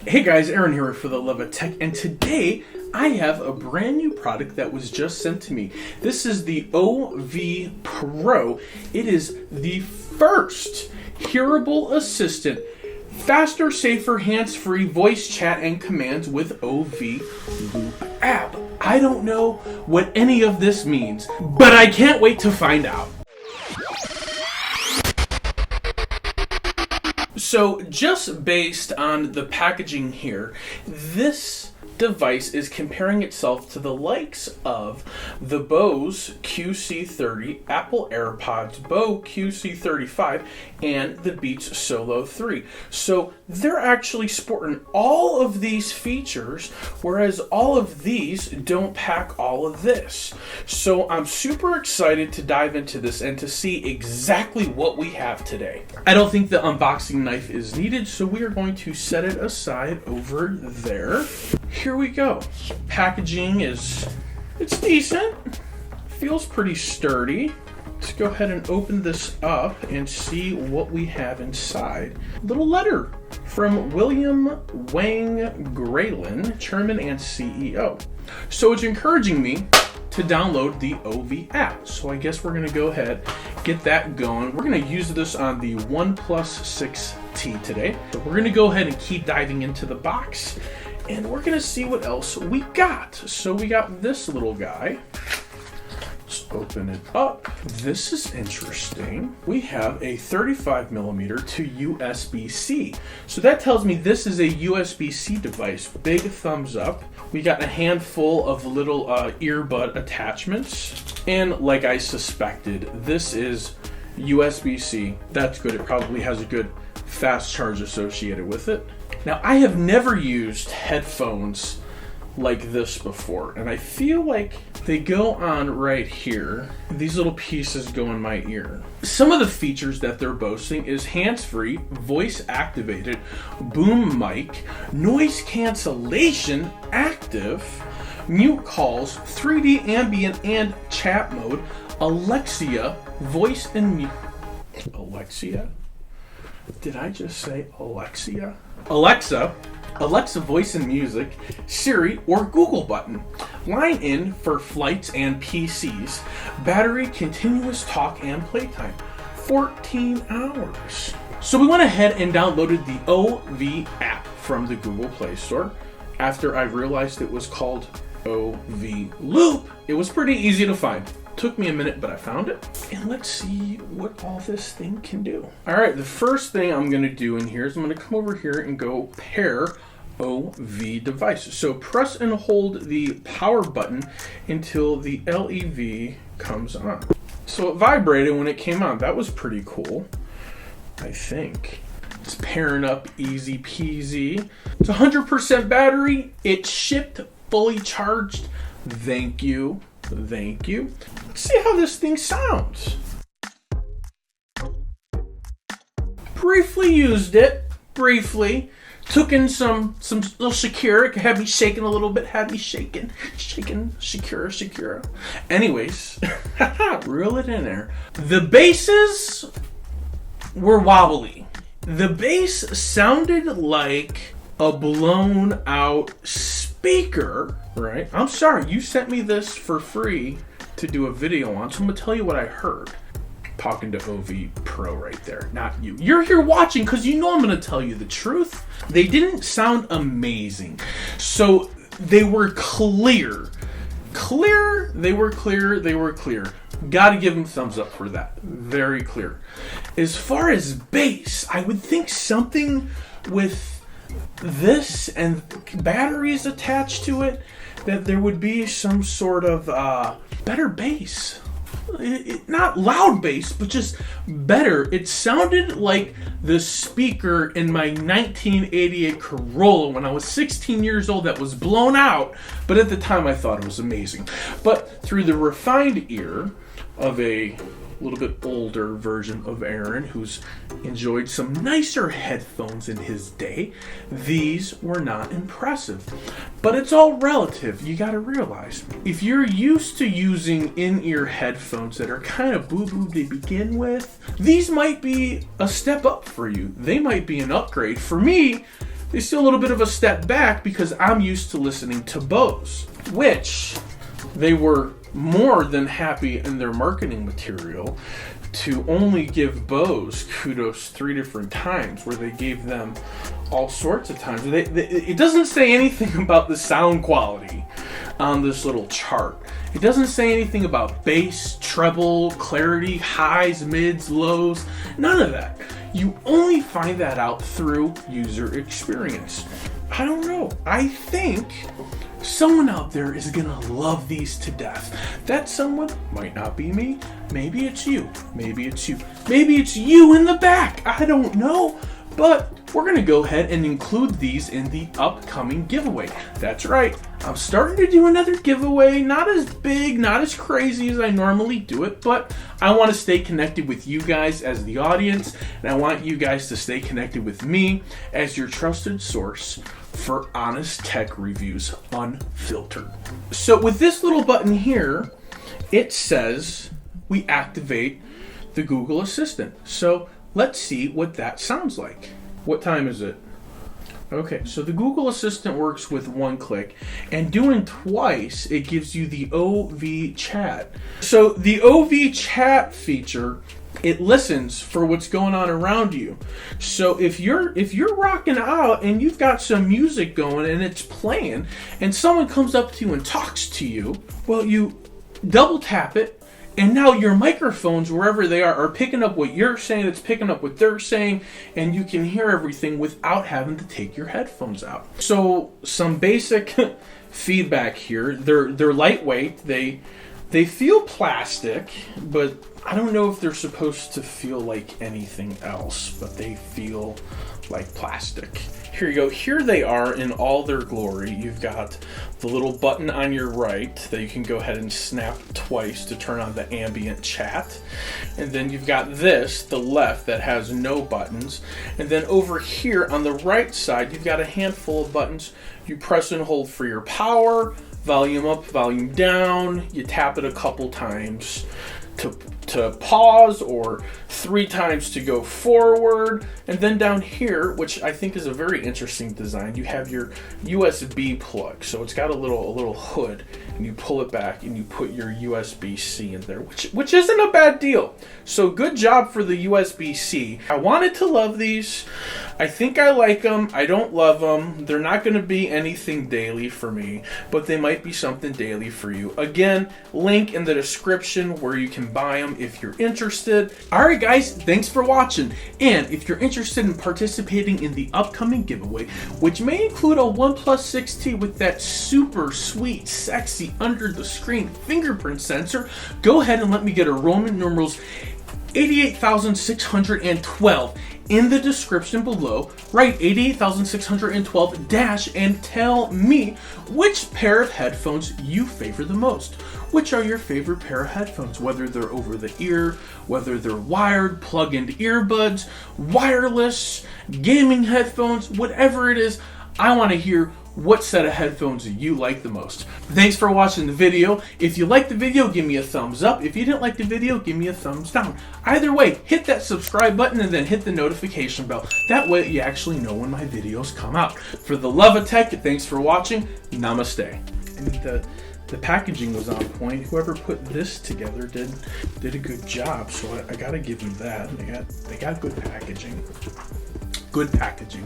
Hey guys, Aaron here for the Love of Tech, and today I have a brand new product that was just sent to me. This is the OV Pro. It is the first hearable assistant, faster, safer, hands-free voice chat and commands with OV Loop app. I don't know what any of this means, but I can't wait to find out. So just based on the packaging here, this device is comparing itself to the likes of the Bose QC30, Apple AirPods, Bose QC35, and the Beats Solo 3. So they're actually sporting all of these features, whereas all of these don't pack all of this. So I'm super excited to dive into this and to see exactly what we have today. I don't think the unboxing knife is needed, so we are going to set it aside over there. Here we go. Packaging it's decent. Feels pretty sturdy. Let's go ahead and open this up and see what we have inside. Little letter from William Wang Graylin, Chairman and CEO. So it's encouraging me to download the OV app. So I guess we're gonna go ahead, get that going. We're gonna use this on the OnePlus 6T today. So we're gonna go ahead and keep diving into the box, and we're gonna see what else we got. So we got this little guy. Let's open it up. This is interesting. We have a 35mm to USB-C. So that tells me this is a USB-C device. Big thumbs up. We got a handful of little earbud attachments. And like I suspected, this is USB-C. That's good. It probably has a good fast charge associated with it. Now, I have never used headphones like this before, and I feel like they go on right here. These little pieces go in my ear. Some of the features that they're boasting is hands-free, voice-activated, boom mic, noise cancellation active, mute calls, 3D ambient and chat mode, Alexa, voice and mute. Alexa? Did I just say Alexa? Alexa voice and music, Siri or Google button. Line in for flights and PCs. Battery, continuous talk and playtime. 14 hours. So we went ahead and downloaded the OV app from the Google Play Store. After I realized it was called OV Loop, it was pretty easy to find. Took me a minute, but I found it. And let's see what all this thing can do. All right, the first thing I'm gonna do in here is I'm gonna come over here and go pair OV device. So press and hold the power button until the LEV comes on. So it vibrated when it came on. That was pretty cool, I think. It's pairing up easy peasy. It's 100% battery. It shipped fully charged. Thank you. Thank you. Let's see how this thing sounds. Briefly used it. Briefly. Took in some little Shakira. It had me shaking a little bit. Had me shaking. Shakira. Anyways. Reel it in there. The basses were wobbly. The bass sounded like a blown out speaker, right? I'm sorry, you sent me this for free to do a video on, so I'm gonna tell you what I heard. Talking to OV Pro right there, not you. You're here watching because you know I'm gonna tell you the truth. They didn't sound amazing. So they were clear. They were clear. Gotta give them thumbs up for that. Very clear. As far as bass, I would think something with this and batteries attached to it, that there would be some sort of better bass. Not loud bass, but just better. It sounded like the speaker in my 1988 Corolla when I was 16 years old that was blown out, but at the time I thought it was amazing. But through the refined ear of a little bit older version of Aaron, who's enjoyed some nicer headphones in his day, these were not impressive. But it's all relative. You gotta realize, if you're used to using in-ear headphones that are kind of boo-boo to begin with, these might be a step up for you. They might be an upgrade. For me, they see a little bit of a step back because I'm used to listening to Bose, which they were more than happy in their marketing material to only give Bose kudos 3 different times, where they gave them all sorts of times. It doesn't say anything about the sound quality on this little chart. It doesn't say anything about bass, treble, clarity, highs, mids, lows, none of that. You only find that out through user experience. I don't know. I think someone out there is gonna love these to death. That someone might not be me. Maybe it's you. Maybe it's you. Maybe it's you in the back. I don't know. But we're gonna go ahead and include these in the upcoming giveaway. That's right. I'm starting to do another giveaway. Not as big, not as crazy as I normally do it, but I want to stay connected with you guys as the audience, and I want you guys to stay connected with me as your trusted source for honest tech reviews, unfiltered. So with this little button here, it says we activate the Google Assistant. So let's see what that sounds like. What time is it? Okay, so the Google Assistant works with one click, and doing twice, it gives you the OV chat. So the OV chat feature, it listens for what's going on around you. So if you're rocking out and you've got some music going and it's playing, and someone comes up to you and talks to you, well, you double tap it, and now your microphones, wherever they are picking up what you're saying, it's picking up what they're saying, and you can hear everything without having to take your headphones out. So some basic feedback here. They're lightweight. They feel plastic, but I don't know if they're supposed to feel like anything else, but they feel like plastic. Here you go. Here they are in all their glory. You've got the little button on your right that you can go ahead and snap twice to turn on the ambient chat. And then you've got this, the left, that has no buttons. And then over here on the right side, you've got a handful of buttons. You press and hold for your power, volume up, volume down. You tap it a couple times to pause, or 3 times to go forward. And then down here, which I think is a very interesting design, you have your USB plug. So it's got a little hood, and you pull it back and you put your USB-C in there, which isn't a bad deal. So good job for the USB-C. I wanted to love these. I think I like them. I don't love them. They're not going to be anything daily for me, but they might be something daily for you. Again, link in the description where you can buy them if you're interested. All right, guys, thanks for watching. And if you're interested in participating in the upcoming giveaway, which may include a OnePlus 6T with that super sweet, sexy under the screen fingerprint sensor, go ahead and let me get a Roman numerals 88,612 in the description below. Write 88,612 dash and tell me which pair of headphones you favor the most. Which are your favorite pair of headphones? Whether they're over the ear, whether they're wired, plug-in earbuds, wireless, gaming headphones, whatever it is, I want to hear what set of headphones you like the most. Thanks for watching the video. If you liked the video, give me a thumbs up. If you didn't like the video, give me a thumbs down. Either way, hit that subscribe button and then hit the notification bell. That way you actually know when my videos come out. For the love of tech, thanks for watching. Namaste. And the packaging was on point. Whoever put this together did a good job, so I gotta give them that. They got good packaging. Good packaging.